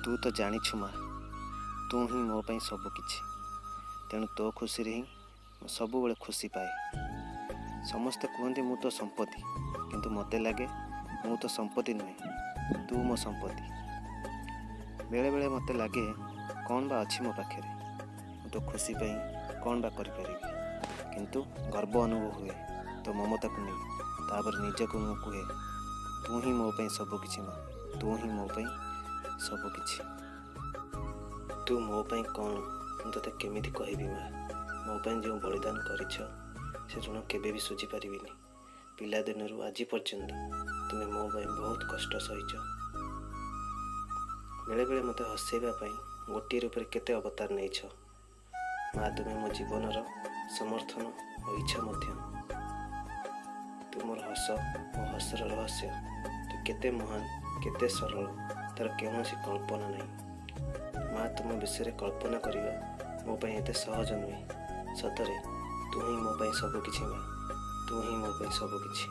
तू तो जानिछु माँ, तू ही मो ପାଇଁ ସବୁ କିଛି। तेणु तो खुशी रे ही सबुबले खुशी पाए। समस्ते कहते मु तो संपत्ति, किंतु मते लगे मु तो संपत्ति नुहे, तू मो संपत्ति। बेले बेले मते लगे कौन बा अच्छी मो पाखे, मु तो खुशी पाई कौन बा करि परिबी, किंतु गर्व अनुभव हुए तो ममता को नहीं। तापर निजको मु कहे तू ही मो ପାଇଁ ସବୁ କିଛି माँ, तू ही मो ପାଇଁ ସବୁ କିଛି। तू मो ପାଇଁ कौन मु तते केमिति कहबी माँ। मो ପାଇଁ जो बलिदान करिछ से ऋण केबे भी सुझी पारिबिनी। पिला दिनरू आज पर्यंत तुमे मो ପାଇଁ बहुत कष्ट सहिछ। बेले बेले मते हसैबा ପାଇଁ गोटे रूप केते अवतार नैछ माँ। तुमे मो जीवनर समर्थन और इच्छा मध्य। तू मोर हस और हसर रहस्य, तू केते महान केते सरल तार कौनसी कल्पना नहीं। माँ तुम विषय कल्पना करवा मो ପାଇଁ एते सहज नुहे। सतरे तू ही मो ପାଇଁ सब किछि माँ, तू ही मो ପାଇଁ सब किछि।